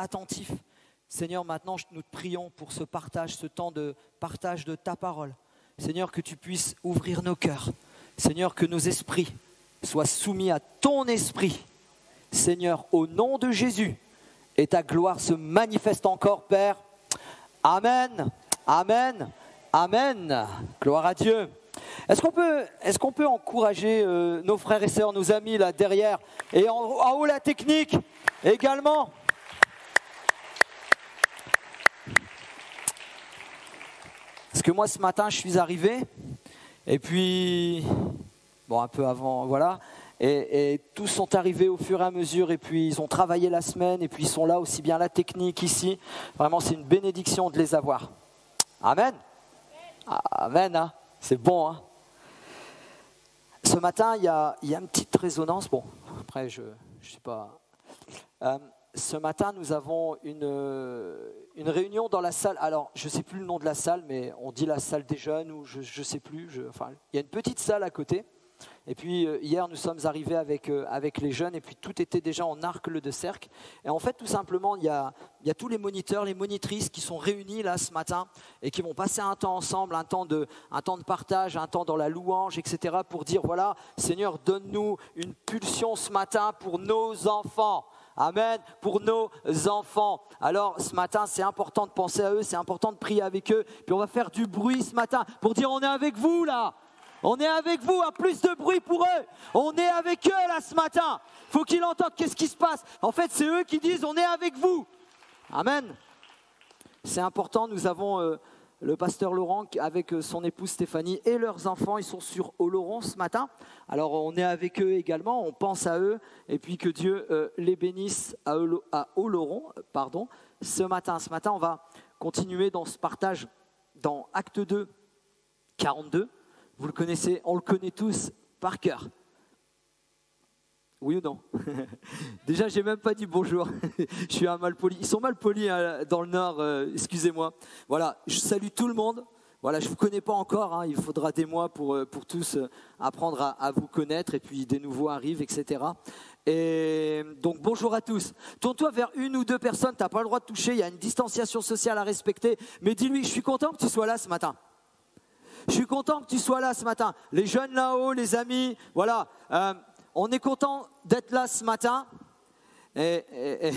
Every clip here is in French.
attentifs. Seigneur, maintenant, nous te prions pour ce partage, ce temps de partage de ta parole. Seigneur, que tu puisses ouvrir nos cœurs. Seigneur, que nos esprits soient soumis à ton esprit. Seigneur, au nom de Jésus, et ta gloire se manifeste encore, Père. Amen, amen, amen. Gloire à Dieu. Est-ce qu'on peut encourager nos frères et sœurs, nos amis là derrière, et en haut la technique également? Parce que moi ce matin je suis arrivé, et puis, bon un peu avant, voilà, et tous sont arrivés au fur et à mesure, et puis ils ont travaillé la semaine, et puis ils sont là aussi bien la technique ici. Vraiment c'est une bénédiction de les avoir. Amen. Amen, hein. C'est bon, hein. Ce matin, il y a une petite résonance. Bon, après, je sais pas. Ce matin, nous avons une réunion dans la salle. Alors, je ne sais plus le nom de la salle, mais on dit la salle des jeunes, ou je ne sais plus. Enfin, il y a une petite salle à côté. Et puis, hier, nous sommes arrivés avec les jeunes, et puis tout était déjà en arc de cercle. Et en fait, tout simplement, il y a tous les moniteurs, les monitrices qui sont réunis là ce matin et qui vont passer un temps ensemble, un temps de partage, un temps dans la louange, etc. pour dire, voilà, Seigneur, donne-nous une pulsion ce matin pour nos enfants. Amen, pour nos enfants. Alors ce matin, c'est important de penser à eux, c'est important de prier avec eux. Puis on va faire du bruit ce matin pour dire, on est avec vous là. On est avec vous, à plus de bruit pour eux. On est avec eux là ce matin. Il faut qu'ils entendent qu'est-ce qui se passe. En fait, c'est eux qui disent, on est avec vous. Amen. C'est important, nous avons le pasteur Laurent avec son épouse Stéphanie et leurs enfants. Ils sont sur Oloron ce matin. Alors on est avec eux également, on pense à eux. Et puis que Dieu les bénisse à Oloron, ce matin. Ce matin, on va continuer dans ce partage dans Acte 2, 42. Vous le connaissez, on le connaît tous par cœur. Oui ou non? Déjà, j'ai même pas dit bonjour. Je suis un malpoli. Ils sont malpolis hein, dans le Nord, excusez-moi. Voilà, je salue tout le monde. Voilà, je ne vous connais pas encore. Hein, il faudra des mois pour tous apprendre à vous connaître. Et puis des nouveaux arrivent, etc. Et donc, bonjour à tous. Tourne-toi vers une ou deux personnes. Tu n'as pas le droit de toucher. Il y a une distanciation sociale à respecter. Mais dis-lui, je suis content que tu sois là ce matin. Je suis content que tu sois là ce matin. Les jeunes là-haut, les amis, voilà. On est content d'être là ce matin. Et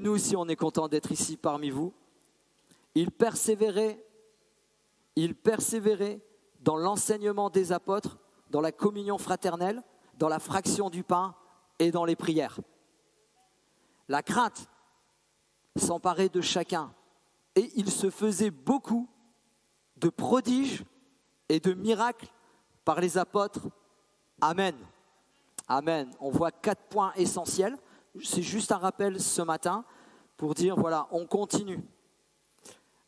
nous aussi, on est content d'être ici parmi vous. Ils persévéraient dans l'enseignement des apôtres, dans la communion fraternelle, dans la fraction du pain et dans les prières. La crainte s'emparait de chacun. Et il se faisait beaucoup de prodiges et de miracles par les apôtres. Amen. Amen. On voit 4 points essentiels. C'est juste un rappel ce matin pour dire, voilà, on continue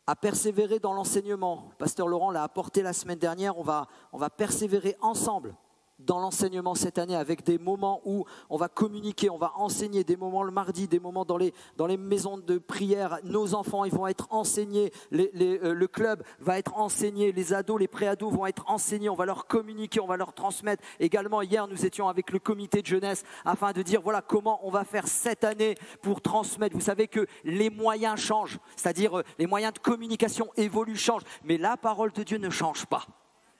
à persévérer dans l'enseignement. Pasteur Laurent l'a apporté la semaine dernière. On va persévérer ensemble dans l'enseignement cette année avec des moments où on va communiquer, on va enseigner, des moments le mardi, des moments dans les maisons de prière. Nos enfants, ils vont être enseignés, le club va être enseigné, les ados, les pré-ados vont être enseignés, on va leur communiquer, on va leur transmettre. Également, hier, nous étions avec le comité de jeunesse afin de dire, voilà comment on va faire cette année pour transmettre. Vous savez que les moyens changent, c'est-à-dire les moyens de communication évoluent, changent, mais la parole de Dieu ne change pas.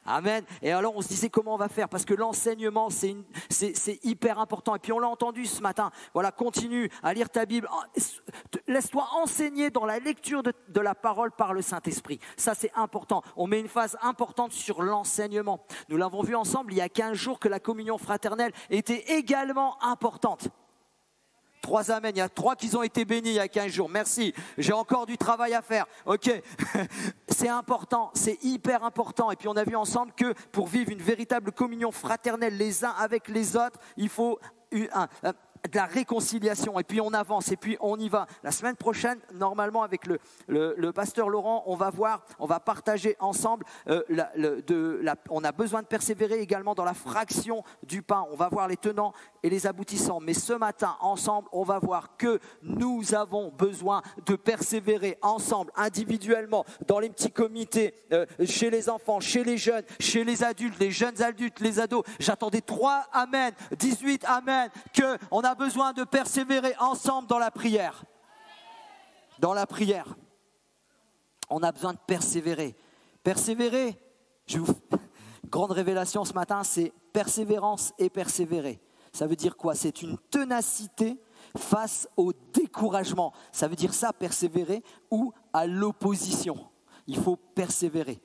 Amen. Et alors on se disait comment on va faire parce que l'enseignement c'est hyper important. Et puis on l'a entendu ce matin. Voilà, continue à lire ta Bible. Laisse-toi enseigner dans la lecture de la parole par le Saint-Esprit. Ça c'est important. On met une phase importante sur l'enseignement. Nous l'avons vu ensemble il y a 15 jours que la communion fraternelle était également importante. 3 amens, il y a 3 qui ont été bénis il y a 15 jours. Merci, j'ai encore du travail à faire. Ok, c'est important, c'est hyper important. Et puis on a vu ensemble que pour vivre une véritable communion fraternelle les uns avec les autres, il faut de la réconciliation. Et puis on avance et puis on y va. La semaine prochaine, normalement avec le pasteur Laurent, on va partager ensemble. On a besoin de persévérer également dans la fraction du pain. On va voir les tenants et les aboutissants. Mais ce matin, ensemble, on va voir que nous avons besoin de persévérer ensemble, individuellement, dans les petits comités, chez les enfants, chez les jeunes, chez les adultes, les jeunes adultes, les ados. J'attendais 3 amen, 18 amen, qu'on a a besoin de persévérer ensemble dans la prière. Dans la prière. On a besoin de persévérer. Persévérer, grande révélation ce matin, c'est persévérance et persévérer. Ça veut dire quoi? C'est une ténacité face au découragement. Ça veut dire ça, persévérer, ou à l'opposition. Il faut persévérer.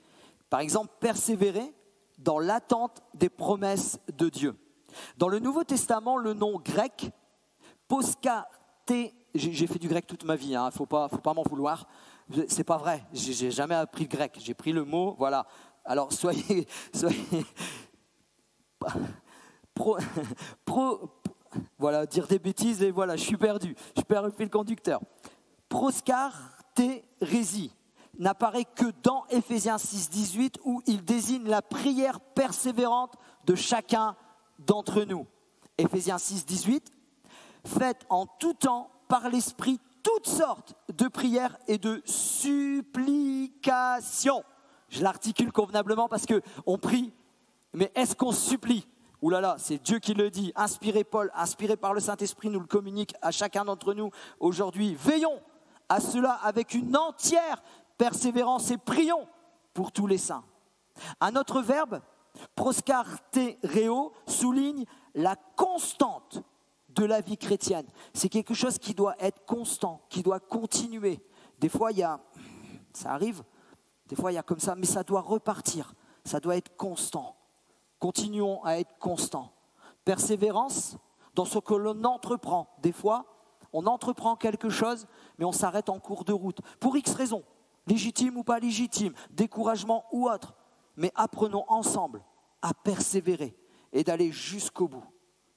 Par exemple, persévérer dans l'attente des promesses de Dieu. Dans le Nouveau Testament, le nom grec, poskarté, j'ai fait du grec toute ma vie, faut pas m'en vouloir. C'est pas vrai, j'ai jamais appris le grec, j'ai pris le mot, voilà. Alors soyez voilà, dire des bêtises et voilà, je suis perdu, je perds le fil conducteur. Proskartérésie n'apparaît que dans Éphésiens 6,18 où il désigne la prière persévérante de chacun d'entre nous. Éphésiens 6,18, faites en tout temps par l'Esprit toutes sortes de prières et de supplications. Je l'articule convenablement parce qu'on prie, mais est-ce qu'on supplie? Ouh là là, c'est Dieu qui le dit, inspiré Paul, inspiré par le Saint-Esprit, nous le communique à chacun d'entre nous aujourd'hui. Veillons à cela avec une entière persévérance et prions pour tous les saints. Un autre verbe, proskartereo, souligne la constante de la vie chrétienne. C'est quelque chose qui doit être constant, qui doit continuer. Des fois, ça arrive, des fois il y a comme ça, mais ça doit repartir, ça doit être constant. Continuons à être constants. Persévérance dans ce que l'on entreprend. Des fois, on entreprend quelque chose, mais on s'arrête en cours de route. Pour X raisons, légitime ou pas légitime, découragement ou autre. Mais apprenons ensemble à persévérer et d'aller jusqu'au bout,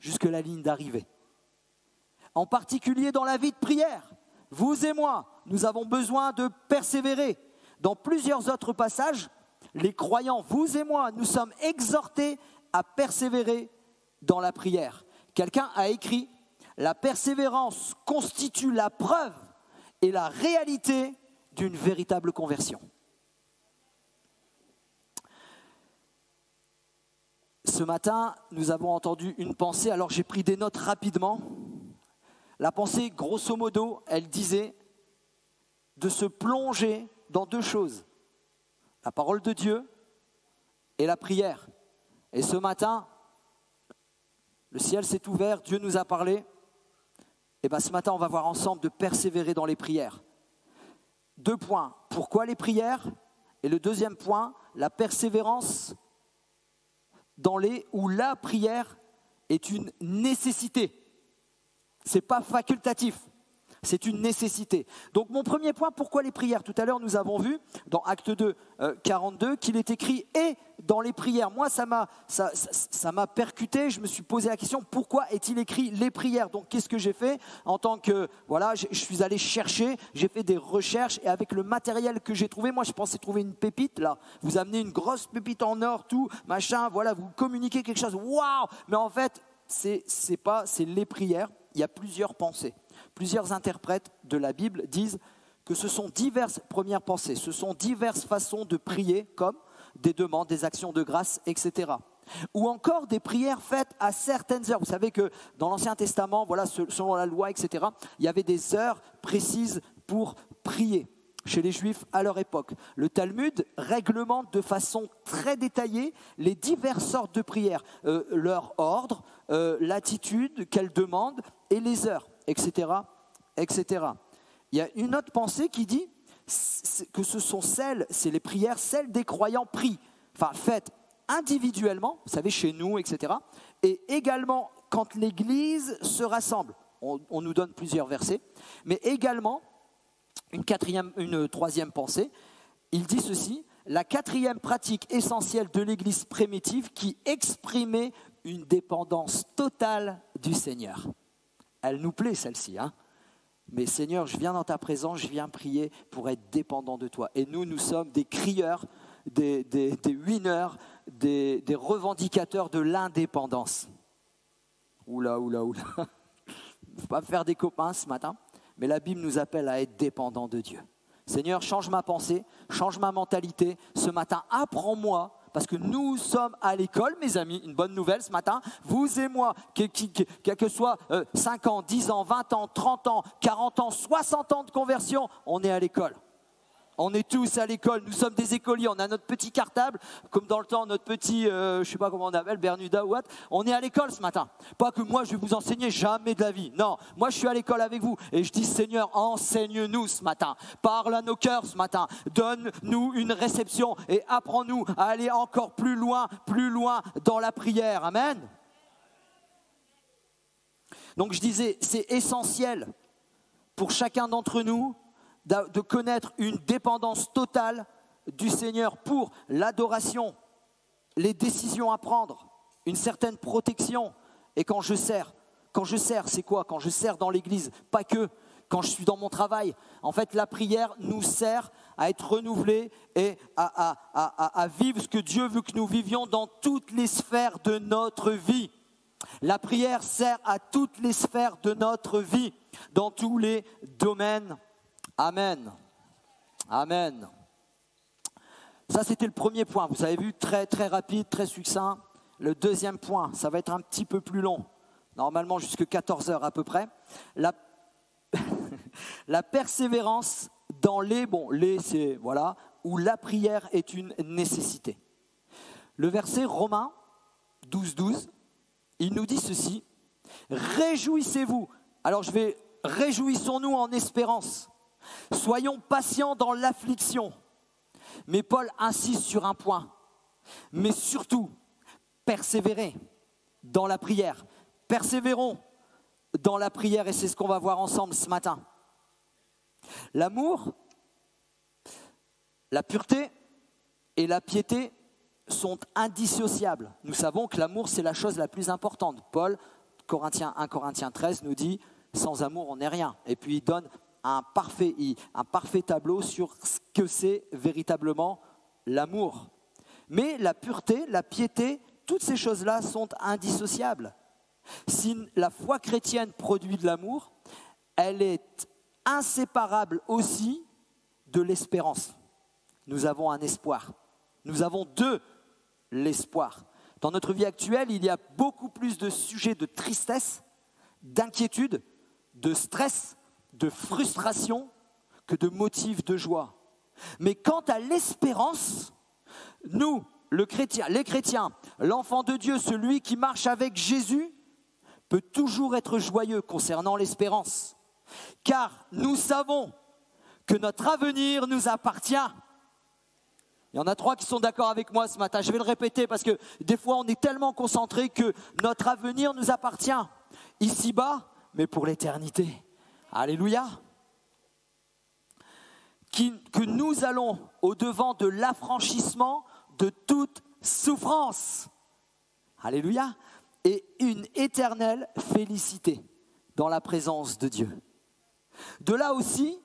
jusque la ligne d'arrivée. En particulier dans la vie de prière, vous et moi, nous avons besoin de persévérer. Dans plusieurs autres passages, les croyants, vous et moi, nous sommes exhortés à persévérer dans la prière. Quelqu'un a écrit « La persévérance constitue la preuve et la réalité d'une véritable conversion ». Ce matin, nous avons entendu une pensée, alors j'ai pris des notes rapidement. La pensée, grosso modo, elle disait de se plonger dans deux choses. La parole de Dieu et la prière. Et ce matin, le ciel s'est ouvert, Dieu nous a parlé. Et bien ce matin, on va voir ensemble de persévérer dans les prières. 2 points. Pourquoi les prières? Et le deuxième point, la persévérance dans où la prière est une nécessité. Ce n'est pas facultatif. C'est une nécessité. Donc mon premier point, pourquoi les prières? Tout à l'heure, nous avons vu dans Acte 2, 42 qu'il est écrit « et dans les prières ». Moi, ça m'a percuté. Je me suis posé la question, pourquoi est-il écrit les prières? Donc qu'est-ce que j'ai fait? En tant que, voilà, je suis allé chercher, j'ai fait des recherches et avec le matériel que j'ai trouvé, moi je pensais trouver une pépite là. Vous amenez une grosse pépite en or, tout, machin, voilà, vous communiquez quelque chose, waouh! Mais en fait, c'est les prières. Il y a plusieurs pensées. Plusieurs interprètes de la Bible disent que ce sont diverses premières pensées, ce sont diverses façons de prier, comme des demandes, des actions de grâce, etc. Ou encore des prières faites à certaines heures. Vous savez que dans l'Ancien Testament, voilà, selon la loi, etc., il y avait des heures précises pour prier chez les Juifs à leur époque. Le Talmud réglemente de façon très détaillée les diverses sortes de prières, leur ordre, l'attitude qu'elles demandent et les heures, etc., etc. Il y a une autre pensée qui dit que c'est les prières, celles des croyants faites individuellement, vous savez, chez nous, etc., et également quand l'Église se rassemble. On nous donne plusieurs versets, mais également une troisième pensée, il dit ceci: la quatrième pratique essentielle de l'Église primitive qui exprimait une dépendance totale du Seigneur. Elle nous plaît celle-ci, hein. Mais Seigneur, je viens dans ta présence, je viens prier pour être dépendant de toi. Et nous sommes des crieurs, des winners, des revendicateurs de l'indépendance. Oula. Il ne faut pas me faire des copains ce matin. Mais la Bible nous appelle à être dépendants de Dieu. Seigneur, change ma pensée, change ma mentalité. Ce matin, apprends-moi Parce que nous sommes à l'école, mes amis, une bonne nouvelle ce matin, vous et moi, que ce soit 5 ans, 10 ans, 20 ans, 30 ans, 40 ans, 60 ans de conversion, on est à l'école. On est tous à l'école, nous sommes des écoliers, on a notre petit cartable, comme dans le temps, notre petit, je ne sais pas comment on appelle, Bermuda ou what, on est à l'école ce matin. Pas que moi je vais vous enseigner jamais de la vie, non, moi je suis à l'école avec vous et je dis Seigneur, enseigne-nous ce matin, parle à nos cœurs ce matin, donne-nous une réception et apprends-nous à aller encore plus loin dans la prière, amen. Donc je disais, c'est essentiel pour chacun d'entre nous de connaître une dépendance totale du Seigneur pour l'adoration, les décisions à prendre, une certaine protection. Et quand je sers, c'est quoi? Quand je sers dans l'église, pas que, quand je suis dans mon travail. En fait, la prière nous sert à être renouvelés et à vivre ce que Dieu veut que nous vivions dans toutes les sphères de notre vie. La prière sert à toutes les sphères de notre vie, dans tous les domaines. Amen. Amen. Ça, c'était le premier point. Vous avez vu, très, très rapide, très succinct. Le deuxième point, ça va être un petit peu plus long. Normalement, jusqu'à 14 heures à peu près. La persévérance dans c'est, voilà, où la prière est une nécessité. Le verset Romains 12, il nous dit ceci. Réjouissez-vous. Alors, réjouissons-nous en espérance. Soyons patients dans l'affliction. Mais Paul insiste sur un point. Mais surtout, persévérez dans la prière. Persévérons dans la prière et c'est ce qu'on va voir ensemble ce matin. L'amour, la pureté et la piété sont indissociables. Nous savons que l'amour, c'est la chose la plus importante. Paul, 1 Corinthiens 13, nous dit « Sans amour, on n'est rien ». Et puis il donne un parfait tableau sur ce que c'est véritablement l'amour. Mais la pureté, la piété, toutes ces choses-là sont indissociables. Si la foi chrétienne produit de l'amour, elle est inséparable aussi de l'espérance. Nous avons un espoir. Nous avons de l'espoir. Dans notre vie actuelle, il y a beaucoup plus de sujets de tristesse, d'inquiétude, de stress, de frustration que de motifs de joie. Mais quant à l'espérance, nous, les chrétiens, l'enfant de Dieu, celui qui marche avec Jésus, peut toujours être joyeux concernant l'espérance. Car nous savons que notre avenir nous appartient. Il y en a 3 qui sont d'accord avec moi ce matin. Je vais le répéter parce que des fois on est tellement concentré que notre avenir nous appartient. Ici-bas, mais pour l'éternité. Alléluia. Que nous allons au-devant de l'affranchissement de toute souffrance. Alléluia. Et une éternelle félicité dans la présence de Dieu. De là aussi,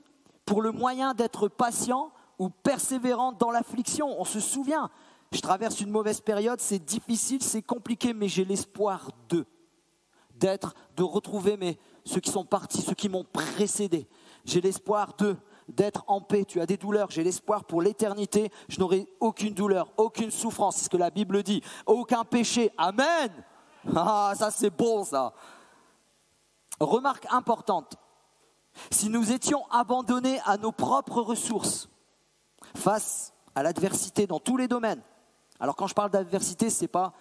pour le moyen d'être patient ou persévérant dans l'affliction. On se souvient, je traverse une mauvaise période, c'est difficile, c'est compliqué, mais j'ai l'espoir de retrouver ceux qui sont partis, ceux qui m'ont précédé. J'ai l'espoir d'être en paix. Tu as des douleurs, j'ai l'espoir pour l'éternité. Je n'aurai aucune douleur, aucune souffrance, c'est ce que la Bible dit. Aucun péché, amen. Ah, ça c'est bon ça. Remarque importante, si nous étions abandonnés à nos propres ressources, face à l'adversité dans tous les domaines. Alors quand je parle d'adversité, ce n'est pas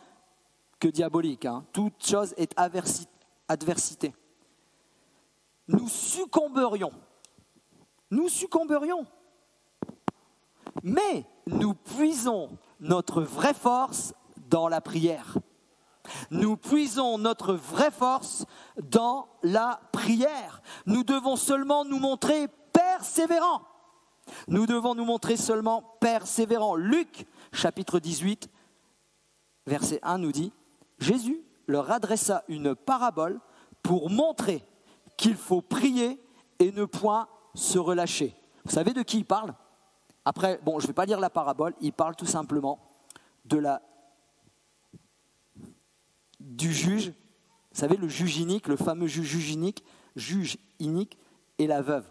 que diabolique. Toute chose est adversité. Nous succomberions. Mais nous puisons notre vraie force dans la prière. Nous puisons notre vraie force dans la prière. Nous devons seulement nous montrer persévérants. Nous devons nous montrer seulement persévérants. Luc, chapitre 18, verset 1 nous dit « Jésus leur adressa une parabole pour montrer qu'il faut prier et ne point se relâcher. » Vous savez de qui il parle? Après, je ne vais pas lire la parabole, il parle tout simplement du juge. Vous savez, le juge inique, le fameux juge inique et la veuve.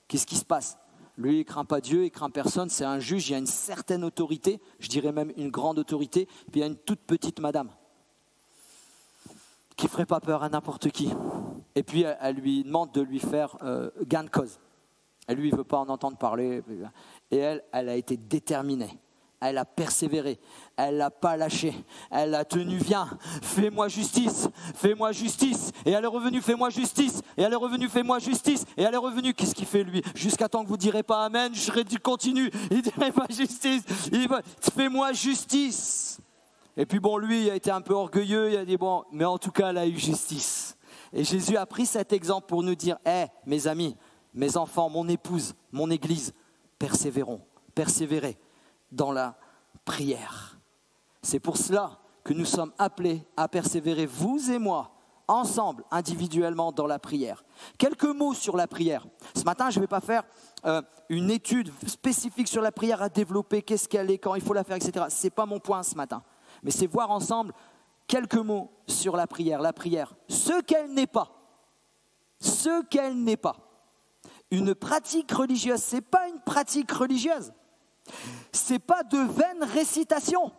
Qu'est-ce qui se passe? Lui, il ne craint pas Dieu, il ne craint personne, c'est un juge, il y a une certaine autorité, je dirais même une grande autorité, puis il y a une toute petite madame qui ne ferait pas peur à n'importe qui. Et puis elle lui demande de lui faire gain de cause. Et lui, il ne veut pas en entendre parler. Et elle a été déterminée. Elle a persévéré, elle n'a pas lâché, elle a tenu, viens, fais-moi justice. Et elle est revenue, fais-moi justice. Et elle est revenue, fais-moi justice. Et elle est revenue, qu'est-ce qu'il fait lui? Jusqu'à temps que vous ne direz pas amen, je serai dit continue. Il ne dirait pas justice, il dit fais-moi justice. Et puis bon, lui, il a été un peu orgueilleux, il a dit bon, mais en tout cas, elle a eu justice. Et Jésus a pris cet exemple pour nous dire, mes amis, mes enfants, mon épouse, mon église, persévérez dans la prière. C'est pour cela que nous sommes appelés à persévérer, vous et moi, ensemble, individuellement dans la prière. Quelques mots sur la prière. Ce matin, je ne vais pas faire une étude spécifique sur la prière à développer, qu'est-ce qu'elle est, quand il faut la faire, etc. Ce n'est pas mon point ce matin. Mais c'est voir ensemble quelques mots sur la prière. La prière, ce qu'elle n'est pas. Ce qu'elle n'est pas. Une pratique religieuse, ce n'est pas une pratique religieuse. Ce n'est pas de vaines récitations.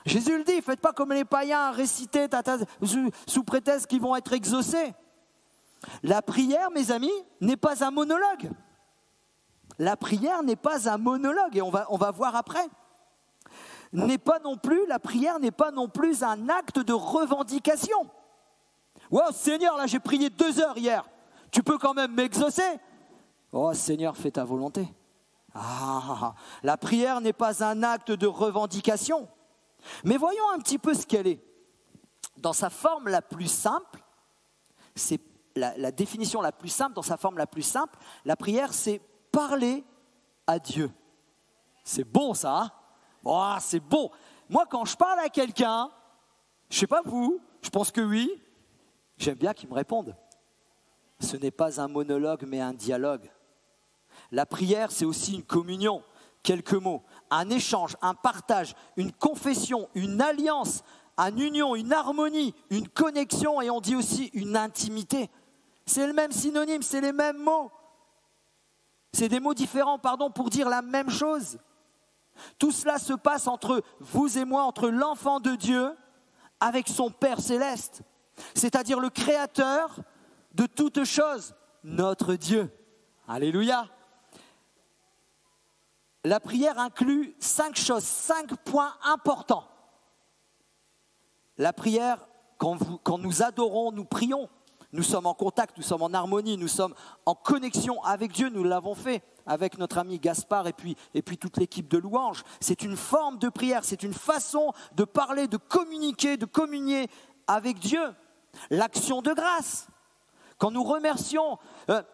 Jésus le dit, faites pas comme les païens à réciter sous prétexte qu'ils vont être exaucés. La prière, mes amis, n'est pas un monologue. La prière n'est pas un monologue, et on va voir après. La prière n'est pas non plus un acte de revendication. Wow, Seigneur, là j'ai prié 2 heures hier, tu peux quand même m'exaucer? Oh Seigneur, fais ta volonté. La prière n'est pas un acte de revendication. Mais voyons un petit peu ce qu'elle est. Dans sa forme la plus simple, c'est la définition la plus simple, dans sa forme la plus simple, la prière c'est parler à Dieu. C'est bon ça, hein? C'est bon. Moi quand je parle à quelqu'un, je ne sais pas vous, je pense que oui, j'aime bien qu'il me réponde. Ce n'est pas un monologue mais un dialogue. La prière, c'est aussi une communion, quelques mots, un échange, un partage, une confession, une alliance, une union, une harmonie, une connexion et on dit aussi une intimité. C'est le même synonyme, c'est les mêmes mots. C'est des mots différents, pour dire la même chose. Tout cela se passe entre vous et moi, entre l'enfant de Dieu avec son Père céleste, c'est-à-dire le Créateur de toutes choses, notre Dieu. Alléluia. La prière inclut 5 choses, 5 points importants. La prière, quand nous adorons, nous prions, nous sommes en contact, nous sommes en harmonie, nous sommes en connexion avec Dieu. Nous l'avons fait avec notre ami Gaspard et puis toute l'équipe de louanges. C'est une forme de prière, c'est une façon de parler, de communiquer, de communier avec Dieu. L'action de grâce. Quand nous remercions,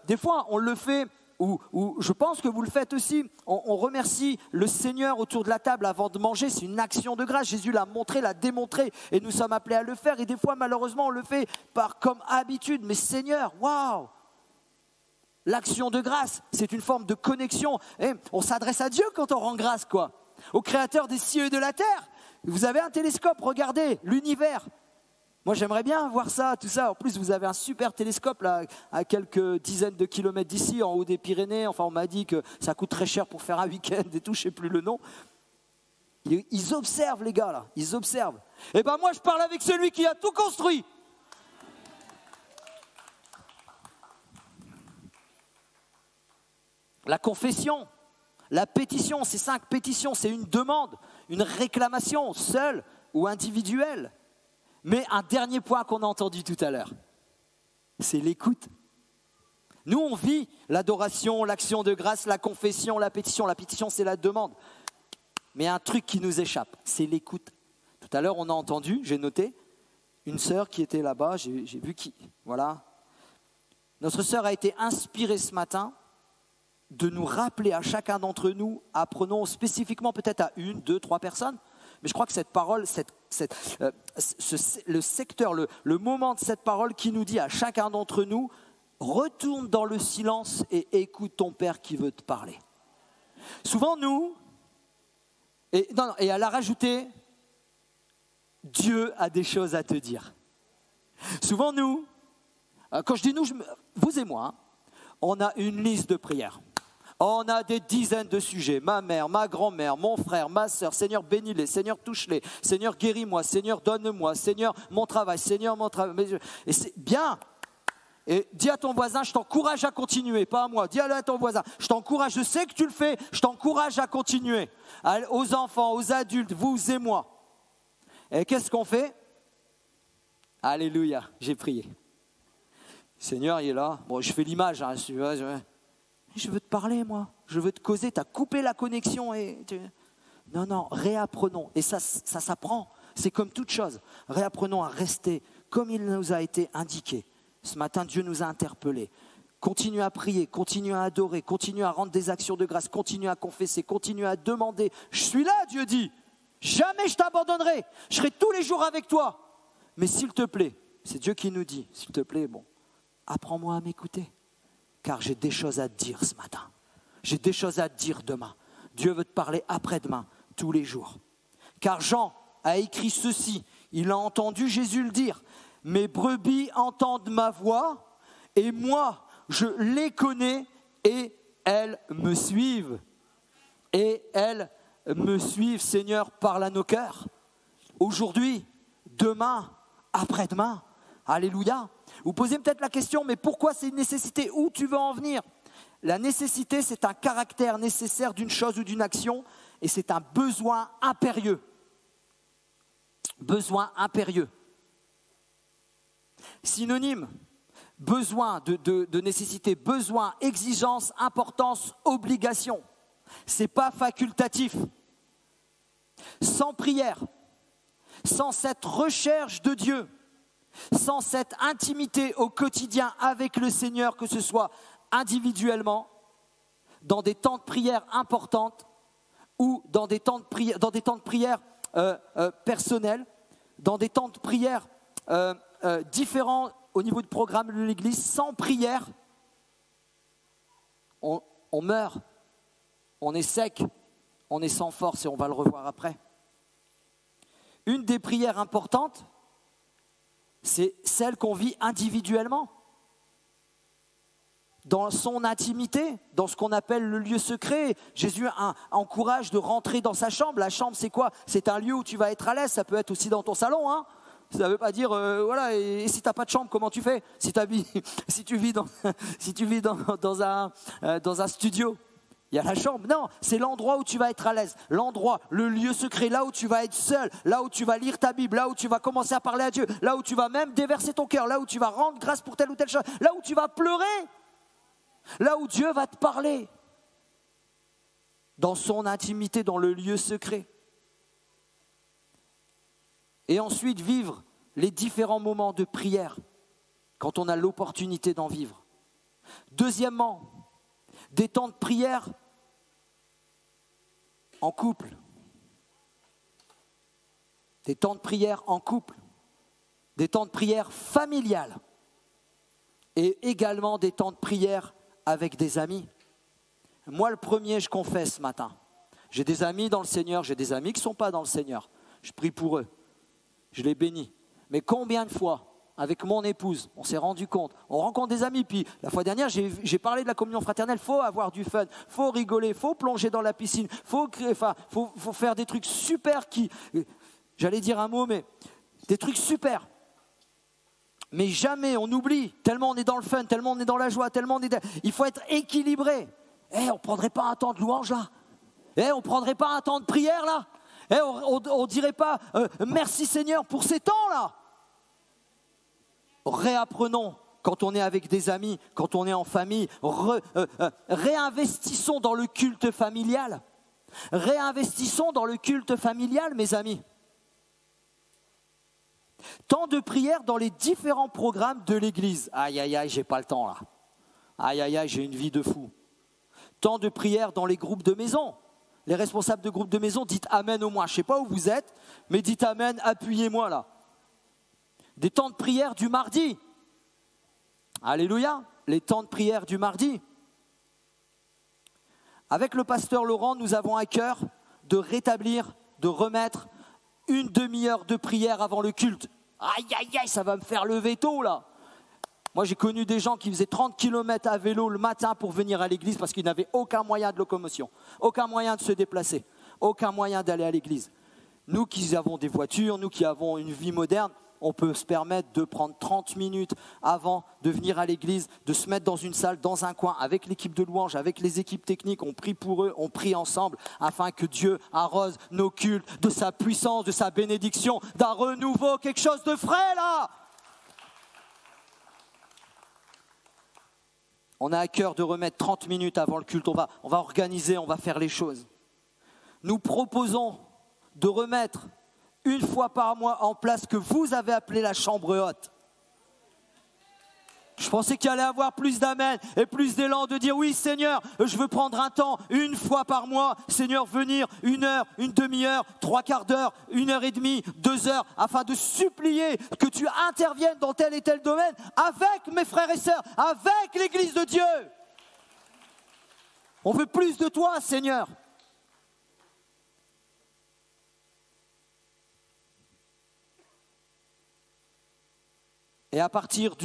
des fois on le fait, ou je pense que vous le faites aussi, on remercie le Seigneur autour de la table avant de manger, c'est une action de grâce. Jésus l'a montré, l'a démontré et nous sommes appelés à le faire. Et des fois malheureusement on le fait comme habitude, mais Seigneur, waouh! L'action de grâce, c'est une forme de connexion. Et on s'adresse à Dieu quand on rend grâce, quoi. Au Créateur des cieux et de la terre. Vous avez un télescope, regardez l'univers. Moi, j'aimerais bien voir ça, tout ça. En plus, vous avez un super télescope là, à quelques dizaines de kilomètres d'ici, en haut des Pyrénées. Enfin, on m'a dit que ça coûte très cher pour faire un week-end et tout, je ne sais plus le nom. Ils observent, les gars, là. Ils observent. Eh bien, moi, je parle avec celui qui a tout construit. La confession, la pétition, ces 5 pétitions, c'est une demande, une réclamation, seule ou individuelle. Mais un dernier point qu'on a entendu tout à l'heure, c'est l'écoute. Nous, on vit l'adoration, l'action de grâce, la confession, la pétition. La pétition, c'est la demande. Mais un truc qui nous échappe, c'est l'écoute. Tout à l'heure, on a entendu, j'ai noté, une sœur qui était là-bas, j'ai vu qui, voilà. Notre sœur a été inspirée ce matin de nous rappeler à chacun d'entre nous, apprenons spécifiquement peut-être à 1, 2, 3 personnes, mais je crois que cette parole, le secteur, le moment de cette parole qui nous dit à chacun d'entre nous, retourne dans le silence et écoute ton Père qui veut te parler. Souvent nous, et elle a rajouté, Dieu a des choses à te dire. Souvent nous, quand je dis nous, vous et moi, on a une liste de prières. On a des dizaines de sujets. Ma mère, ma grand-mère, mon frère, ma soeur. Seigneur, bénis-les. Seigneur, touche-les. Seigneur, guéris-moi. Seigneur, donne-moi. Seigneur, mon travail. Seigneur, mon travail. Et c'est bien. Et dis à ton voisin, je t'encourage à continuer. Pas à moi. Dis à ton voisin, je t'encourage. Je sais que tu le fais. Je t'encourage à continuer. Aux enfants, aux adultes, vous et moi. Et qu'est-ce qu'on fait? Alléluia. J'ai prié. Seigneur, il est là. Bon, je fais l'image. Hein, je veux te parler, moi. Je veux te causer. Tu as coupé la connexion. Non, réapprenons. Et ça s'apprend. C'est comme toute chose. Réapprenons à rester comme il nous a été indiqué. Ce matin, Dieu nous a interpellés. Continue à prier, continue à adorer, continue à rendre des actions de grâce, continue à confesser, continue à demander. Je suis là, Dieu dit. Jamais je t'abandonnerai. Je serai tous les jours avec toi. Mais s'il te plaît, c'est Dieu qui nous dit, s'il te plaît, bon, apprends-moi à m'écouter. Car j'ai des choses à te dire ce matin. J'ai des choses à te dire demain. Dieu veut te parler après-demain, tous les jours. Car Jean a écrit ceci. Il a entendu Jésus le dire. Mes brebis entendent ma voix et moi, je les connais et elles me suivent. Et elles me suivent, Seigneur, parle à nos cœurs. Aujourd'hui, demain, après-demain. Alléluia. Vous posez peut-être la question, mais pourquoi c'est une nécessité? Où tu veux en venir? La nécessité, c'est un caractère nécessaire d'une chose ou d'une action et c'est un besoin impérieux. Besoin impérieux. Synonyme, besoin de nécessité, besoin, exigence, importance, obligation. Ce n'est pas facultatif. Sans prière, sans cette recherche de Dieu, sans cette intimité au quotidien avec le Seigneur, que ce soit individuellement, dans des temps de prière importantes ou dans des temps de prière, personnels, dans des temps de prière différents au niveau du programme de l'Église, sans prière, on meurt, on est sec, on est sans force et on va le revoir après. Une des prières importantes, c'est celle qu'on vit individuellement, dans son intimité, dans ce qu'on appelle le lieu secret. Jésus encourage de rentrer dans sa chambre. La chambre, c'est quoi? C'est un lieu où tu vas être à l'aise. Ça peut être aussi dans ton salon, hein. Ça ne veut pas dire, voilà, et si tu n'as pas de chambre, comment tu fais? Si tu vis dans un studio, il y a la chambre. Non, c'est l'endroit où tu vas être à l'aise. L'endroit, le lieu secret, là où tu vas être seul, là où tu vas lire ta Bible, là où tu vas commencer à parler à Dieu, là où tu vas même déverser ton cœur, là où tu vas rendre grâce pour telle ou telle chose, là où tu vas pleurer, là où Dieu va te parler. Dans son intimité, dans le lieu secret. Et ensuite vivre les différents moments de prière quand on a l'opportunité d'en vivre. Deuxièmement, des temps de prière en couple. Des temps de prière en couple. Des temps de prière familiales. Et également des temps de prière avec des amis. Moi, le premier, je confesse ce matin. J'ai des amis dans le Seigneur, j'ai des amis qui ne sont pas dans le Seigneur. Je prie pour eux. Je les bénis. Mais combien de fois, avec mon épouse, on s'est rendu compte, on rencontre des amis, puis la fois dernière, j'ai parlé de la communion fraternelle, il faut avoir du fun, il faut rigoler, il faut plonger dans la piscine, faut faire des trucs super j'allais dire un mot, mais des trucs super. Mais jamais on oublie, tellement on est dans le fun, tellement on est dans la joie, il faut être équilibré. On ne prendrait pas un temps de louange là? On ne prendrait pas un temps de prière là? On ne dirait pas merci Seigneur pour ces temps-là. Réapprenons quand on est avec des amis, quand on est en famille. Réinvestissons dans le culte familial. Réinvestissons dans le culte familial, mes amis. Temps de prière dans les différents programmes de l'Église. Aïe, aïe, aïe, j'ai pas le temps là. Aïe, aïe, aïe, j'ai une vie de fou. Temps de prière dans les groupes de maison. Les responsables de groupes de maison, dites Amen au moins. Je ne sais pas où vous êtes, mais dites Amen, appuyez-moi là. Des temps de prière du mardi. Alléluia, les temps de prière du mardi. Avec le pasteur Laurent, nous avons à cœur de rétablir, de remettre une demi-heure de prière avant le culte. Aïe, aïe, aïe, ça va me faire lever tôt là. Moi, j'ai connu des gens qui faisaient 30 km à vélo le matin pour venir à l'église parce qu'ils n'avaient aucun moyen de locomotion, aucun moyen de se déplacer, aucun moyen d'aller à l'église. Nous qui avons des voitures, nous qui avons une vie moderne, on peut se permettre de prendre 30 minutes avant de venir à l'église, de se mettre dans une salle, dans un coin, avec l'équipe de louange, avec les équipes techniques. On prie pour eux, on prie ensemble, afin que Dieu arrose nos cultes de sa puissance, de sa bénédiction, d'un renouveau, quelque chose de frais là. On a à cœur de remettre 30 minutes avant le culte. On va organiser, on va faire les choses. Nous proposons de remettre une fois par mois en place ce que vous avez appelé la chambre haute. Je pensais qu'il allait y avoir plus d'amen et plus d'élan de dire oui Seigneur, je veux prendre un temps, une fois par mois, Seigneur, venir 1 heure, une demi-heure, 3/4 d'heure, 1h30, 2 heures, afin de supplier que tu interviennes dans tel et tel domaine avec mes frères et sœurs, avec l'Église de Dieu. On veut plus de toi, Seigneur. Et à partir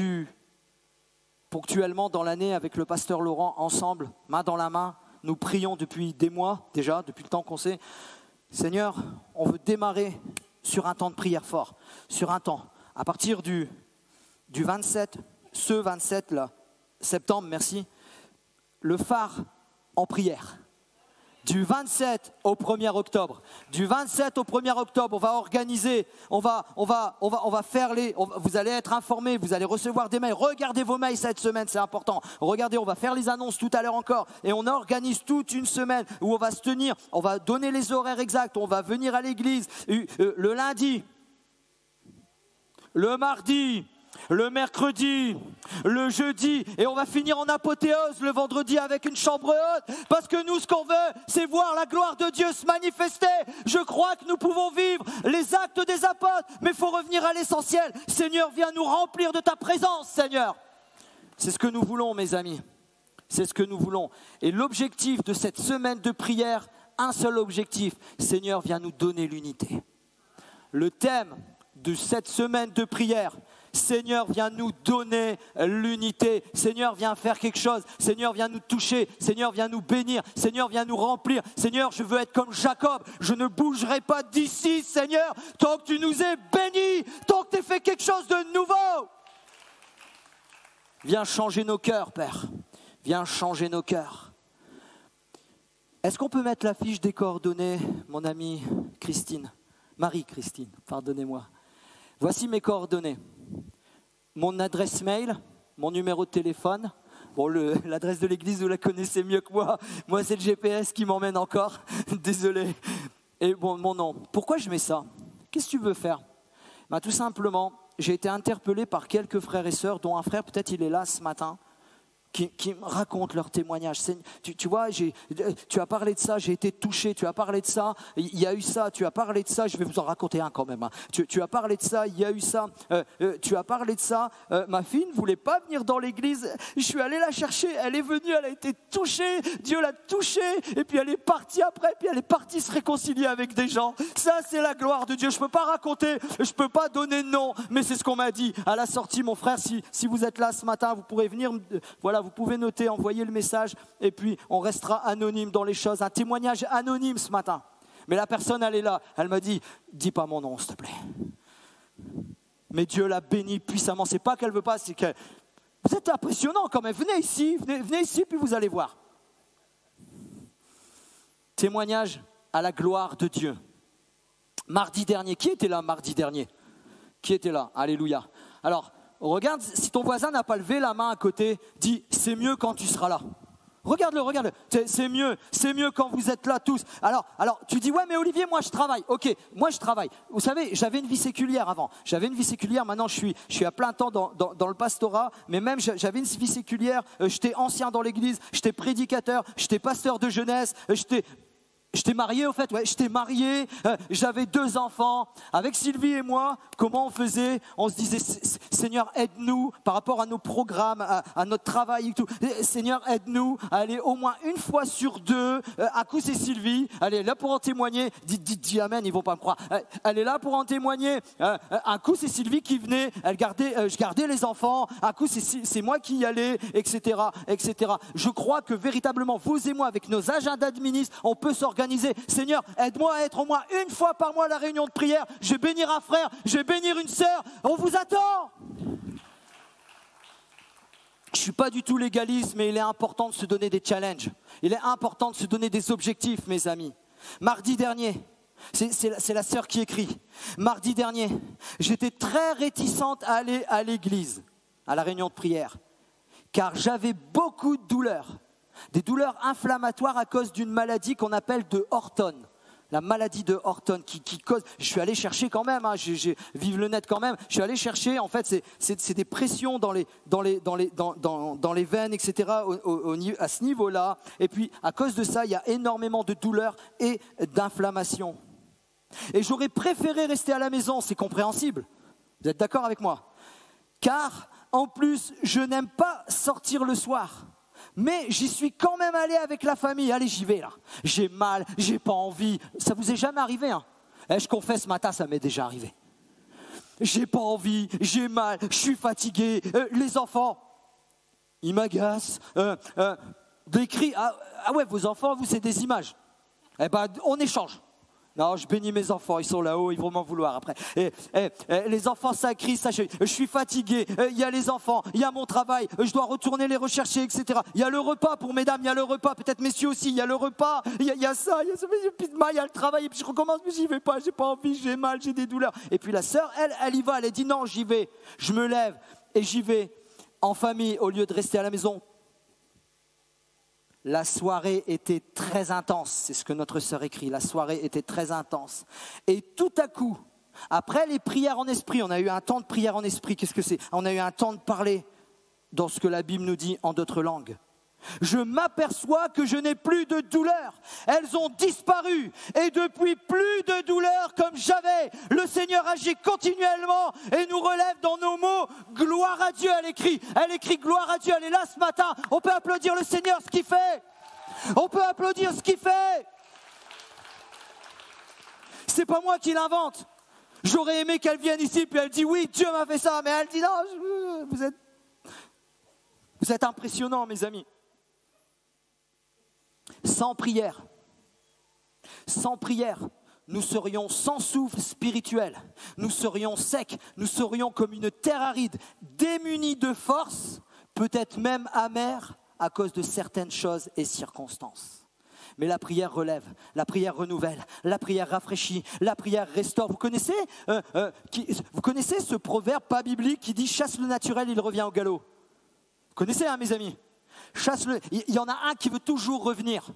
ponctuellement dans l'année avec le pasteur Laurent, ensemble, main dans la main, nous prions depuis des mois déjà, depuis le temps qu'on sait. Seigneur, on veut démarrer sur un temps de prière fort, sur un temps. À partir du 27, ce 27 là, septembre, merci, le phare en prière. Du 27 au 1er octobre. Du 27 au 1er octobre, on va organiser, on va faire vous allez être informés, vous allez recevoir des mails. Regardez vos mails cette semaine, c'est important. Regardez, on va faire les annonces tout à l'heure encore. Et on organise toute une semaine où on va se tenir, on va donner les horaires exacts, on va venir à l'église le lundi, le mardi, le mercredi, le jeudi, et on va finir en apothéose le vendredi avec une chambre haute, parce que nous, ce qu'on veut, c'est voir la gloire de Dieu se manifester. Je crois que nous pouvons vivre les actes des apôtres, mais il faut revenir à l'essentiel. Seigneur, viens nous remplir de ta présence, Seigneur. C'est ce que nous voulons, mes amis. C'est ce que nous voulons. Et l'objectif de cette semaine de prière, un seul objectif. Seigneur, viens nous donner l'unité. Le thème de cette semaine de prière, Seigneur, viens nous donner l'unité. Seigneur, viens faire quelque chose. Seigneur, viens nous toucher. Seigneur, viens nous bénir. Seigneur, viens nous remplir. Seigneur, je veux être comme Jacob. Je ne bougerai pas d'ici, Seigneur, tant que tu nous aies bénis, tant que tu aies fait quelque chose de nouveau. Viens changer nos cœurs, Père. Viens changer nos cœurs. Est-ce qu'on peut mettre la fiche des coordonnées, mon amie Christine? Marie-Christine, pardonnez-moi. Voici mes coordonnées. Mon adresse mail, mon numéro de téléphone. Bon, l'adresse de l'église, vous la connaissez mieux que moi. Moi, c'est le GPS qui m'emmène encore. Désolé. Et bon, mon nom. Pourquoi je mets ça? Qu'est-ce que tu veux faire? Tout simplement, j'ai été interpellé par quelques frères et sœurs, dont un frère, peut-être il est là ce matin, qui me racontent leur témoignage. Tu vois, tu as parlé de ça, j'ai été touché, tu as parlé de ça, il y a eu ça, tu as parlé de ça, je vais vous en raconter un quand même. Hein. Tu as parlé de ça, il y a eu ça, tu as parlé de ça, ma fille ne voulait pas venir dans l'église, je suis allé la chercher, elle est venue, elle a été touchée, Dieu l'a touchée, et puis elle est partie après, puis elle est partie se réconcilier avec des gens. Ça, c'est la gloire de Dieu. Je ne peux pas raconter, je ne peux pas donner de nom, mais c'est ce qu'on m'a dit à la sortie. Mon frère, si vous êtes là ce matin, vous pourrez venir, voilà, vous pouvez noter, envoyer le message et puis on restera anonyme dans les choses. Un témoignage anonyme ce matin. Mais la personne, elle est là. Elle m'a dit, dis pas mon nom, s'il te plaît. Mais Dieu l'a bénie puissamment. C'est pas qu'elle veut pas, c'est que vous êtes impressionnant quand même. Venez ici, puis vous allez voir. Témoignage à la gloire de Dieu. Mardi dernier, qui était là mardi dernier? Qui était là? Alléluia. Alors, regarde, si ton voisin n'a pas levé la main à côté, dis, c'est mieux quand tu seras là. Regarde-le. C'est mieux quand vous êtes là tous. Alors, tu dis, ouais, mais Olivier, moi je travaille. Ok, moi je travaille. Vous savez, j'avais une vie séculière avant. Maintenant je suis à plein temps dans le pastorat. Mais même, j'avais une vie séculière. J'étais ancien dans l'église, j'étais prédicateur, j'étais pasteur de jeunesse, J'étais marié au fait, ouais, j'étais marié, j'avais 2 enfants. Avec Sylvie et moi, comment on faisait? On se disait, Seigneur, aide-nous par rapport à nos programmes, à notre travail et tout. Seigneur, aide-nous à aller au moins une fois sur 2. À coup, c'est Sylvie, elle est là pour en témoigner. Dis amen, ils vont pas me croire. Elle est là pour en témoigner. Un coup, c'est Sylvie qui venait, je gardais les enfants. Un coup, c'est moi qui y allais, etc., etc. Je crois que véritablement, vous et moi, avec nos agendas de ministres, on peut s'organiser. Seigneur, aide-moi à être au moins une fois par mois à la réunion de prière. Je vais bénir un frère, je vais bénir une sœur. On vous attend. Je ne suis pas du tout légaliste, mais il est important de se donner des challenges. Il est important de se donner des objectifs, mes amis. Mardi dernier, c'est la sœur qui écrit. Mardi dernier, j'étais très réticente à aller à l'église, à la réunion de prière, car j'avais beaucoup de douleurs. Des douleurs inflammatoires à cause d'une maladie qu'on appelle de Horton. La maladie de Horton qui cause... Je suis allé chercher quand même, vive le net quand même. Je suis allé chercher, en fait, c'est des pressions dans les veines, etc. À ce niveau-là. Et puis, à cause de ça, il y a énormément de douleurs et d'inflammation. Et j'aurais préféré rester à la maison, c'est compréhensible. Vous êtes d'accord avec moi? Car, en plus, je n'aime pas sortir le soir. Mais j'y suis quand même allé avec la famille. Allez, j'y vais là. J'ai mal, j'ai pas envie. Ça vous est jamais arrivé, hein? Je confesse, ce matin, ça m'est déjà arrivé. J'ai pas envie, j'ai mal, je suis fatigué. Les enfants, ils m'agacent. Des cris. Ah ouais, vos enfants, vous, c'est des images. Eh ben, on échange. Non, je bénis mes enfants, ils sont là-haut, ils vont m'en vouloir après. Les enfants, ça crie, ça, je suis fatigué, il y a les enfants, il y a mon travail, je dois retourner les rechercher, etc. Il y a le repas pour mesdames, il y a le repas, peut-être messieurs aussi, il y a le repas, il y a ça, il y a le travail, et puis je recommence, mais j'y vais pas, j'ai pas envie, j'ai mal, j'ai des douleurs. Et puis la sœur, elle y va, elle dit non, j'y vais, je me lève et j'y vais en famille au lieu de rester à la maison. La soirée était très intense, c'est ce que notre sœur écrit, la soirée était très intense. Et tout à coup, après les prières en esprit, on a eu un temps de prière en esprit, qu'est-ce que c'est? On a eu un temps de parler dans ce que la Bible nous dit en d'autres langues. Je m'aperçois que je n'ai plus de douleurs, elles ont disparu et depuis plus de douleurs comme j'avais. Le Seigneur agit continuellement et nous relève dans nos mots. Gloire à Dieu, elle écrit gloire à Dieu, elle est là ce matin. On peut applaudir le Seigneur ce qu'il fait. On peut applaudir ce qu'il fait. C'est pas moi qui l'invente. J'aurais aimé qu'elle vienne ici puis elle dit oui, Dieu m'a fait ça, mais elle dit non, vous êtes impressionnants mes amis. Sans prière, nous serions sans souffle spirituel, nous serions secs, nous serions comme une terre aride, démunis de force, peut-être même amers à cause de certaines choses et circonstances. Mais la prière relève, la prière renouvelle, la prière rafraîchit, la prière restaure. Vous connaissez ce proverbe pas biblique qui dit « chasse le naturel, il revient au galop ». Vous connaissez, hein, mes amis? Il y en a un qui veut toujours revenir.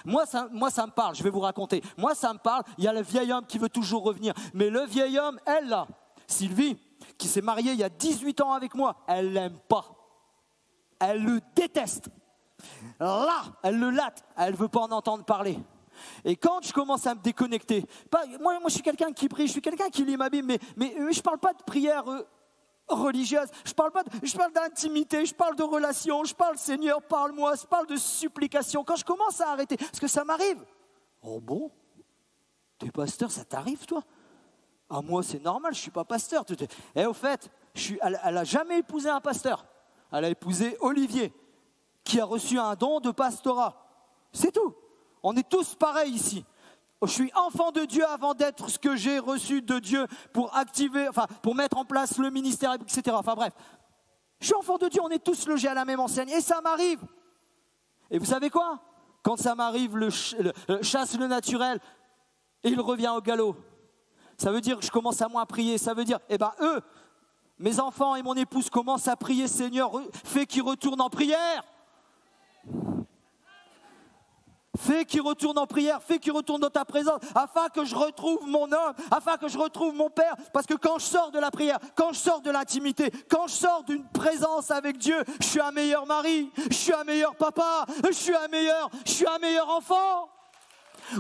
Moi, ça me parle, je vais vous raconter. Moi, ça me parle, il y a le vieil homme qui veut toujours revenir. Mais le vieil homme, elle là, Sylvie, qui s'est mariée il y a 18 ans avec moi, elle l'aime pas. Elle le déteste. Là, elle le latte, elle ne veut pas en entendre parler. Et quand je commence à me déconnecter, moi je suis quelqu'un qui prie, je suis quelqu'un qui lit ma Bible, mais je ne parle pas de prière religieuse, je parle d'intimité, je parle de relation, je parle Seigneur, parle-moi, je parle de supplication. Quand je commence à arrêter, parce que ça m'arrive. Oh bon? T'es pasteur, ça t'arrive toi? Ah moi c'est normal, je ne suis pas pasteur. Et au fait, elle n'a jamais épousé un pasteur. Elle a épousé Olivier, qui a reçu un don de pastorat. C'est tout. On est tous pareils ici. Je suis enfant de Dieu avant d'être ce que j'ai reçu de Dieu pour mettre en place le ministère, etc. Enfin bref, je suis enfant de Dieu, on est tous logés à la même enseigne et ça m'arrive. Et vous savez quoi? Quand ça m'arrive, chasse le naturel et il revient au galop. Ça veut dire que je commence à moins prier. Ça veut dire, mes enfants et mon épouse commencent à prier, Seigneur, fais qu'ils retournent en prière. Fais qu'ils retournent en prière, fais qu'ils retournent dans ta présence, afin que je retrouve mon homme, afin que je retrouve mon Père. Parce que quand je sors de la prière, quand je sors de l'intimité, quand je sors d'une présence avec Dieu, je suis un meilleur mari, je suis un meilleur papa, je suis un meilleur enfant.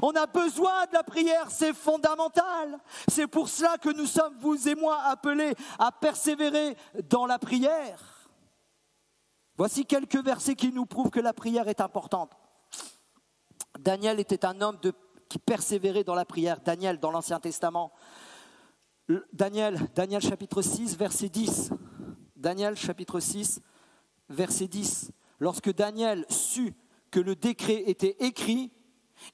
On a besoin de la prière, c'est fondamental. C'est pour cela que nous sommes, vous et moi, appelés à persévérer dans la prière. Voici quelques versets qui nous prouvent que la prière est importante. Daniel était un homme qui persévérait dans la prière. Daniel, dans l'Ancien Testament. Daniel chapitre 6, verset 10. Daniel chapitre 6, verset 10. Lorsque Daniel sut que le décret était écrit,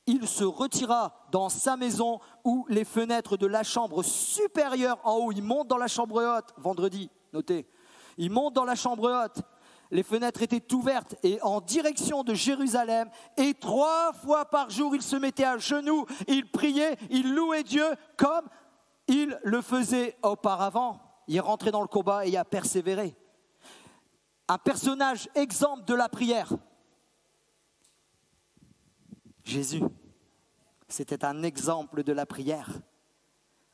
il se retira dans sa maison où les fenêtres de la chambre supérieure en haut, il monte dans la chambre haute, vendredi, notez, il monte dans la chambre haute, les fenêtres étaient ouvertes et en direction de Jérusalem, et 3 fois par jour il se mettait à genoux, il priait, il louait Dieu comme il le faisait auparavant. Il rentrait dans le combat et a persévéré. Un personnage exemple de la prière. Jésus, c'était un exemple de la prière.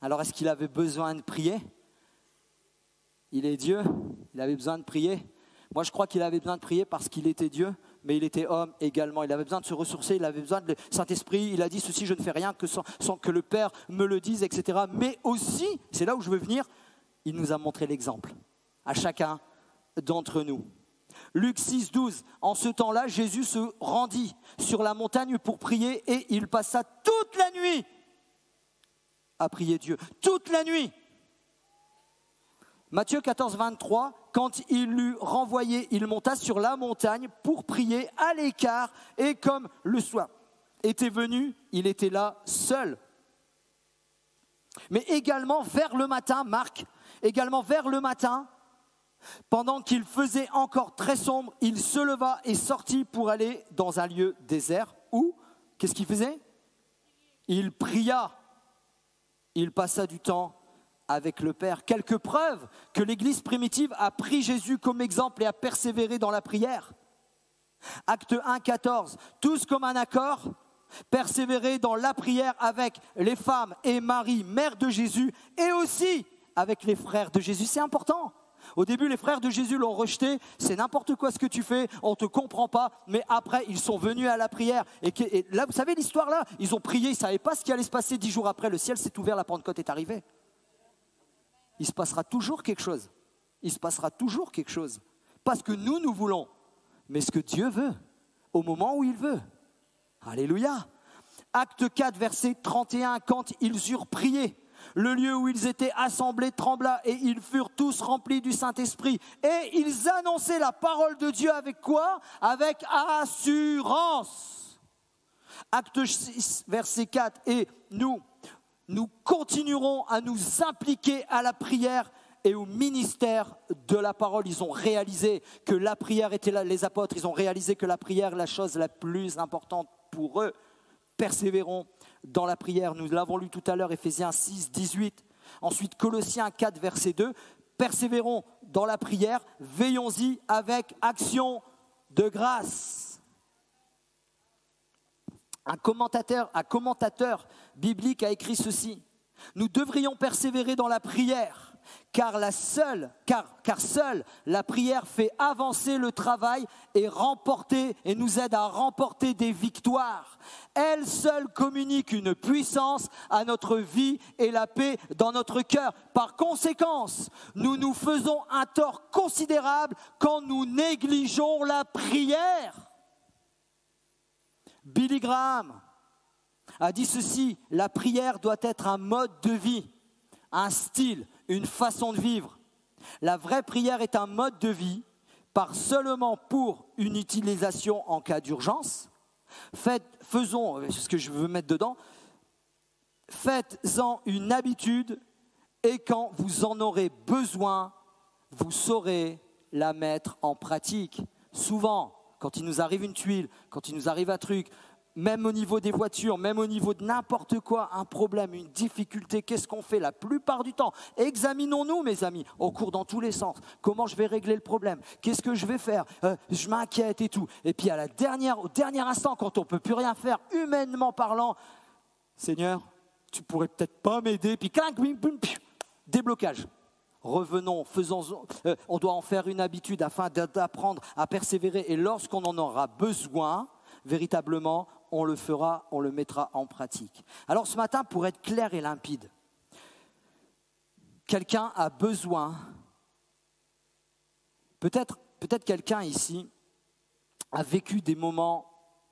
Alors est-ce qu'il avait besoin de prier? Il est Dieu, il avait besoin de prier. Moi je crois qu'il avait besoin de prier parce qu'il était Dieu, mais il était homme également. Il avait besoin de se ressourcer, il avait besoin de Saint-Esprit. Il a dit ceci, je ne fais rien que sans que le Père me le dise, etc. Mais aussi, c'est là où je veux venir, il nous a montré l'exemple à chacun d'entre nous. Luc 6, 12, en ce temps-là, Jésus se rendit sur la montagne pour prier et il passa toute la nuit à prier Dieu. Toute la nuit. Matthieu 14, 23, quand il l'eut renvoyé, il monta sur la montagne pour prier à l'écart et comme le soir était venu, il était là seul. Mais également vers le matin, Marc, également vers le matin, pendant qu'il faisait encore très sombre, il se leva et sortit pour aller dans un lieu désert où, qu'est-ce qu'il faisait? Il pria. Il passa du temps avec le Père. Quelques preuves que l'Église primitive a pris Jésus comme exemple et a persévéré dans la prière. Acte 1, 14. Tous comme un accord, persévérer dans la prière avec les femmes et Marie, mère de Jésus, et aussi avec les frères de Jésus. C'est important. Au début, les frères de Jésus l'ont rejeté. C'est n'importe quoi ce que tu fais, on ne te comprend pas. Mais après, ils sont venus à la prière. Et là, vous savez l'histoire là, ils ont prié, ils ne savaient pas ce qui allait se passer. 10 jours après, le ciel s'est ouvert, la Pentecôte est arrivée. Il se passera toujours quelque chose. Il se passera toujours quelque chose. Pas ce que nous voulons, mais ce que Dieu veut, au moment où il veut. Alléluia. Acte 4, verset 31, quand ils eurent prié, le lieu où ils étaient assemblés trembla et ils furent tous remplis du Saint-Esprit. Et ils annonçaient la parole de Dieu avec quoi? Avec assurance. Acte 6, verset 4. Et nous continuerons à nous impliquer à la prière et au ministère de la parole. Ils ont réalisé que la prière était là, les apôtres, ils ont réalisé que la prière est la chose la plus importante pour eux. Persévérons dans la prière. Nous l'avons lu tout à l'heure, Éphésiens 6, 18. Ensuite, Colossiens 4, verset 2. Persévérons dans la prière, veillons-y avec action de grâce. Un commentateur biblique a écrit ceci. Nous devrions persévérer dans la prière, car seule la prière fait avancer le travail et nous aide à remporter des victoires. Elle seule communique une puissance à notre vie et la paix dans notre cœur. Par conséquent, nous nous faisons un tort considérable quand nous négligeons la prière. Billy Graham a dit ceci, la prière doit être un mode de vie, un style, une façon de vivre. La vraie prière est un mode de vie, pas seulement pour une utilisation en cas d'urgence. Faisons, c'est ce que je veux mettre dedans, faites-en une habitude et quand vous en aurez besoin, vous saurez la mettre en pratique. Souvent, quand il nous arrive une tuile, quand il nous arrive un truc, même au niveau des voitures, même au niveau de n'importe quoi, un problème, une difficulté, qu'est-ce qu'on fait la plupart du temps? Examinons-nous, mes amis, on court dans tous les sens. Comment je vais régler le problème? Qu'est-ce que je vais faire? Je m'inquiète et tout. Et puis au dernier instant, quand on ne peut plus rien faire, humainement parlant, Seigneur, tu pourrais peut-être pas m'aider, puis clinc, bim, bim, déblocage. Revenons, on doit en faire une habitude afin d'apprendre à persévérer. Et lorsqu'on en aura besoin, véritablement, on le fera, on le mettra en pratique. Alors ce matin, pour être clair et limpide, quelqu'un a besoin, peut-être quelqu'un ici a vécu des moments,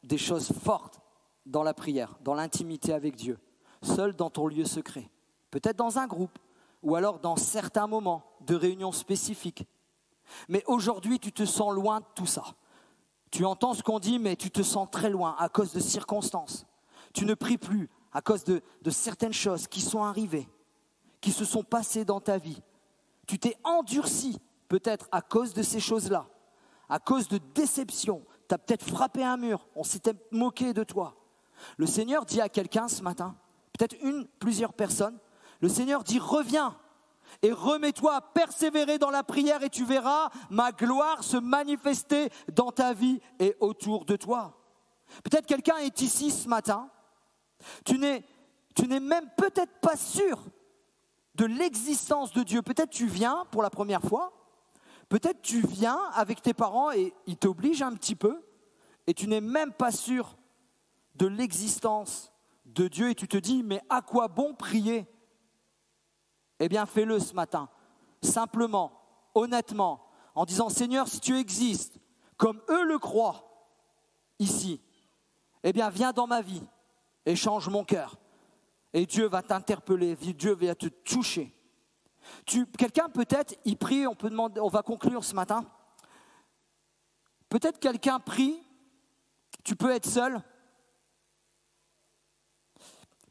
des choses fortes dans la prière, dans l'intimité avec Dieu, seul dans ton lieu secret, peut-être dans un groupe, ou alors dans certains moments de réunions spécifiques. Mais aujourd'hui, tu te sens loin de tout ça. Tu entends ce qu'on dit, mais tu te sens très loin à cause de circonstances. Tu ne pries plus à cause de certaines choses qui sont arrivées, qui se sont passées dans ta vie. Tu t'es endurci peut-être à cause de ces choses-là, à cause de déceptions. Tu as peut-être frappé un mur, on s'était moqué de toi. Le Seigneur dit à quelqu'un ce matin, peut-être plusieurs personnes, le Seigneur dit reviens et remets-toi à persévérer dans la prière et tu verras ma gloire se manifester dans ta vie et autour de toi. Peut-être quelqu'un est ici ce matin, tu n'es même peut-être pas sûr de l'existence de Dieu. Peut-être tu viens pour la première fois, peut-être tu viens avec tes parents et ils t'obligent un petit peu et tu n'es même pas sûr de l'existence de Dieu et tu te dis mais à quoi bon prier ? Eh bien fais-le ce matin, simplement, honnêtement, en disant Seigneur si tu existes comme eux le croient ici, eh bien viens dans ma vie et change mon cœur. Et Dieu va t'interpeller, Dieu va te toucher. Quelqu'un peut-être, il prie, on va conclure ce matin. Peut-être quelqu'un prie, tu peux être seul.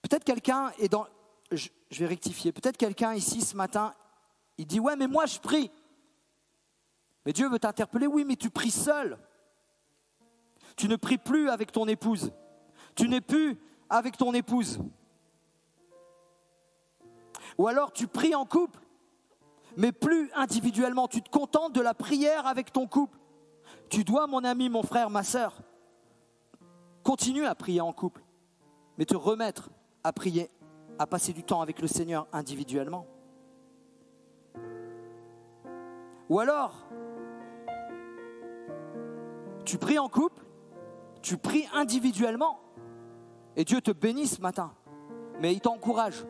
Peut-être quelqu'un est dans... Je vais rectifier. Peut-être quelqu'un ici ce matin, il dit « Ouais, mais moi je prie. » Mais Dieu veut t'interpeller. Oui, mais tu pries seul. Tu ne pries plus avec ton épouse. Tu n'es plus avec ton épouse. Ou alors tu pries en couple, mais plus individuellement. Tu te contentes de la prière avec ton couple. Tu dois, mon ami, mon frère, ma sœur, continue à prier en couple, mais te remettre à prier, à passer du temps avec le Seigneur individuellement. Ou alors, tu pries en couple, tu pries individuellement, et Dieu te bénit ce matin, mais il t'encourage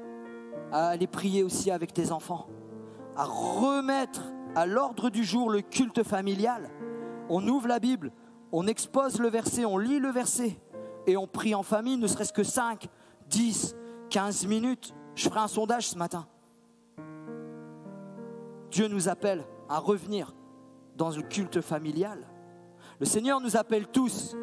à aller prier aussi avec tes enfants, à remettre à l'ordre du jour le culte familial. On ouvre la Bible, on expose le verset, on lit le verset, et on prie en famille, ne serait-ce que 5, 10, 15 minutes. Je ferai un sondage ce matin. Dieu nous appelle à revenir dans le culte familial. Le Seigneur nous appelle tous,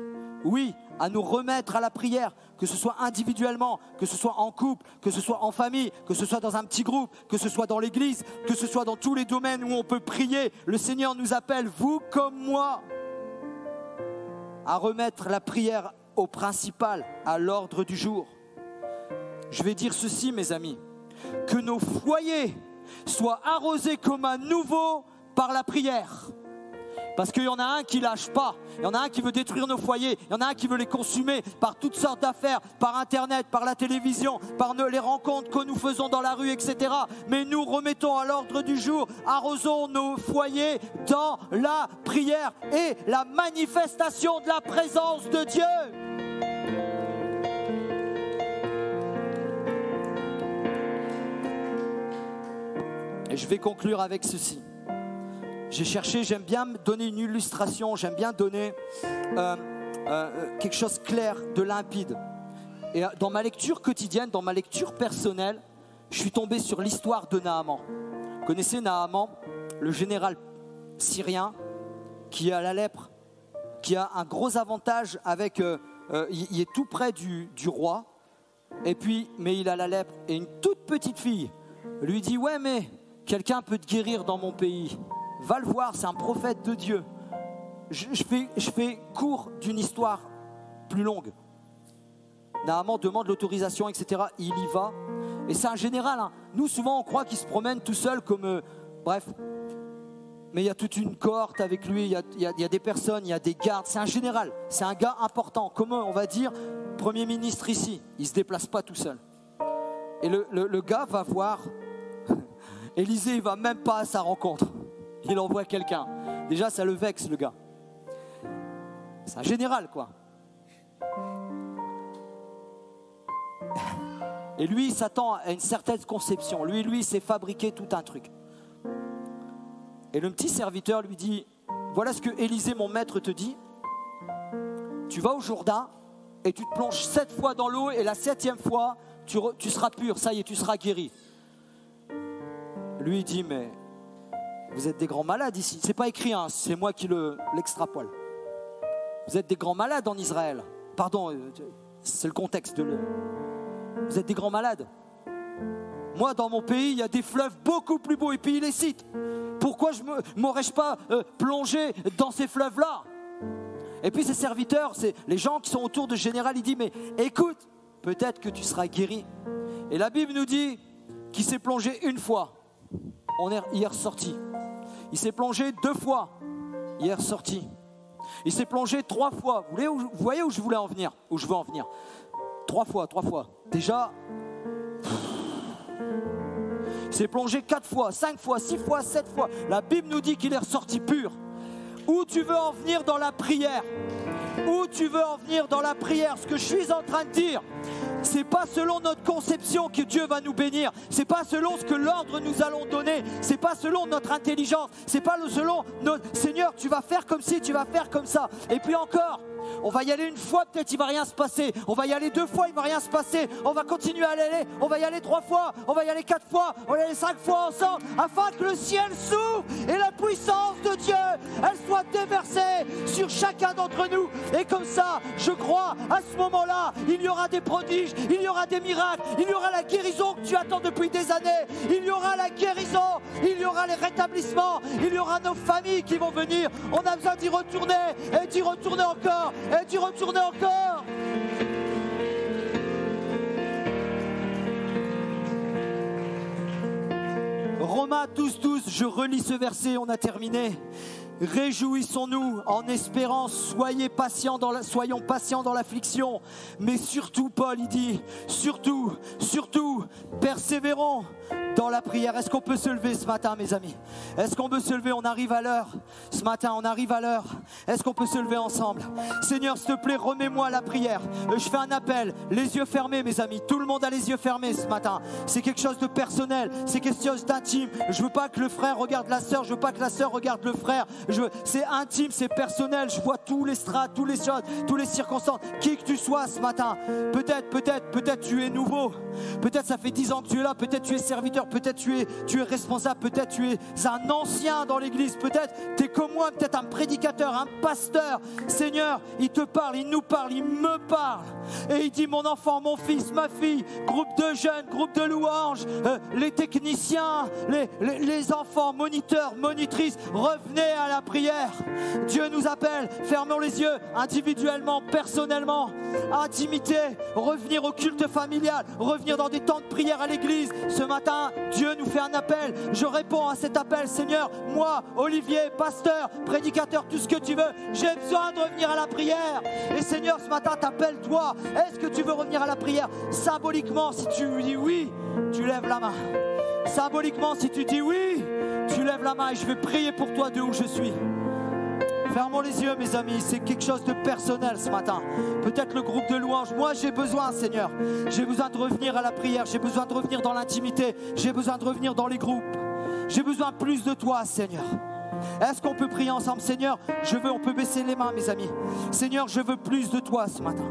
oui, à nous remettre à la prière, que ce soit individuellement, que ce soit en couple, que ce soit en famille, que ce soit dans un petit groupe, que ce soit dans l'église, que ce soit dans tous les domaines où on peut prier. Le Seigneur nous appelle, vous comme moi, à remettre la prière au principal, à l'ordre du jour. Je vais dire ceci, mes amis, que nos foyers soient arrosés comme à nouveau par la prière. Parce qu'il y en a un qui lâche pas, il y en a un qui veut détruire nos foyers, il y en a un qui veut les consumer par toutes sortes d'affaires, par Internet, par la télévision, par les rencontres que nous faisons dans la rue, etc. Mais nous remettons à l'ordre du jour, arrosons nos foyers dans la prière et la manifestation de la présence de Dieu. Et je vais conclure avec ceci. J'ai cherché, j'aime bien donner une illustration, j'aime bien donner quelque chose de clair, de limpide. Et dans ma lecture quotidienne, dans ma lecture personnelle, je suis tombé sur l'histoire de Naaman. Vous connaissez Naaman, le général syrien qui a la lèpre, qui a un gros avantage avec, il est tout près du roi, et puis, mais il a la lèpre. Et une toute petite fille lui dit « Ouais, mais quelqu'un peut te guérir dans mon pays. Va le voir, c'est un prophète de Dieu. » Je fais court d'une histoire plus longue. Naaman demande l'autorisation, etc. Il y va. Et c'est un général. Hein. Nous, souvent, on croit qu'il se promène tout seul comme... bref. Mais il y a toute une cohorte avec lui. Il y a des personnes, il y a des gardes. C'est un général. C'est un gars important. Comme on va dire, Premier ministre ici. Il ne se déplace pas tout seul. Et le gars va voir... Élisée, il ne va même pas à sa rencontre. Il envoie quelqu'un. Déjà, ça le vexe, le gars. C'est un général, quoi. Et lui, il s'attend à une certaine conception. Lui, il s'est fabriqué tout un truc. Et le petit serviteur lui dit, voilà ce que Élisée, mon maître, te dit. Tu vas au Jourdain et tu te plonges 7 fois dans l'eau et la 7e fois, tu seras pur, ça y est, tu seras guéri. Lui, il dit, mais vous êtes des grands malades ici. C'est pas écrit, hein, c'est moi qui l'extrapole. Vous êtes des grands malades en Israël. Pardon, c'est le contexte. Vous êtes des grands malades. Moi, dans mon pays, il y a des fleuves beaucoup plus beaux et puis il les cite. Pourquoi m'aurais-je pas plongé dans ces fleuves-là? Et puis ces serviteurs, c'est les gens qui sont autour de général, il dit, mais écoute, peut-être que tu seras guéri. Et la Bible nous dit qu'il s'est plongé une fois, il est ressorti. Il s'est plongé 2 fois, il est ressorti. Il s'est plongé 3 fois. Vous voyez où je voulais en venir? Où je veux en venir? 3 fois. Déjà, il s'est plongé 4 fois, 5 fois, 6 fois, 7 fois. La Bible nous dit qu'il est ressorti pur. Où tu veux en venir dans la prière? Où tu veux en venir dans la prière? Ce que je suis en train de dire, c'est pas selon notre conception que Dieu va nous bénir. C'est pas selon ce que l'ordre nous allons donner. C'est pas selon notre intelligence. C'est pas selon notre Seigneur, tu vas faire comme ci, tu vas faire comme ça. Et puis encore, on va y aller 1 fois, peut-être il va rien se passer. On va y aller 2 fois, il va rien se passer. On va continuer à aller. On va y aller 3 fois. On va y aller 4 fois. On va y aller 5 fois ensemble, afin que le ciel s'ouvre et la puissance de Dieu, elle soit déversée sur chacun d'entre nous. Et comme ça, je crois, à ce moment-là, il y aura des prodiges, il y aura des miracles, il y aura la guérison que tu attends depuis des années. Il y aura la guérison, il y aura les rétablissements, il y aura nos familles qui vont venir. On a besoin d'y retourner et d'y retourner encore. Et d'y retourner encore. Romains 12, je relis ce verset, on a terminé. Réjouissons-nous en espérance, soyons patients dans l'affliction. Mais surtout, Paul, il dit, surtout, persévérons dans la prière. Est-ce qu'on peut se lever ce matin, mes amis? Est-ce qu'on peut se lever? On arrive à l'heure. Ce matin, on arrive à l'heure. Est-ce qu'on peut se lever ensemble? Seigneur, s'il te plaît, remets-moi à la prière. Je fais un appel. Les yeux fermés, mes amis. Tout le monde a les yeux fermés ce matin. C'est quelque chose de personnel. C'est quelque chose d'intime. Je veux pas que le frère regarde la sœur. Je veux pas que la sœur regarde le frère. C'est intime, c'est personnel. Je vois tous les strates, toutes les choses, toutes les circonstances. Qui que tu sois ce matin. Peut-être tu es nouveau. Peut-être ça fait 10 ans que tu es là. Peut-être tu es serviteur. Peut-être tu es responsable, peut-être tu es un ancien dans l'église, peut-être tu es comme moi, peut-être un prédicateur, un pasteur. Seigneur, il te parle, il nous parle, il me parle. Et il dit, mon enfant, mon fils, ma fille, groupe de jeunes, groupe de louanges, les techniciens, les enfants, moniteurs, monitrices, revenez à la prière. Dieu nous appelle, fermons les yeux, individuellement, personnellement, intimité, revenir au culte familial, revenir dans des temps de prière à l'église. Ce matin, Dieu nous fait un appel. Je réponds à cet appel, Seigneur. Moi, Olivier, pasteur, prédicateur, tout ce que tu veux, j'ai besoin de revenir à la prière. Et Seigneur, ce matin, t'appelles toi. Est-ce que tu veux revenir à la prière? Symboliquement, si tu dis oui, tu lèves la main. Symboliquement, si tu dis oui, tu lèves la main et je vais prier pour toi de où je suis. Fermons les yeux, mes amis, c'est quelque chose de personnel ce matin. Peut-être le groupe de louanges. Moi, j'ai besoin, Seigneur. J'ai besoin de revenir à la prière. J'ai besoin de revenir dans l'intimité. J'ai besoin de revenir dans les groupes. J'ai besoin plus de toi, Seigneur. Est-ce qu'on peut prier ensemble? Seigneur, on peut baisser les mains, mes amis. Seigneur, je veux plus de toi ce matin.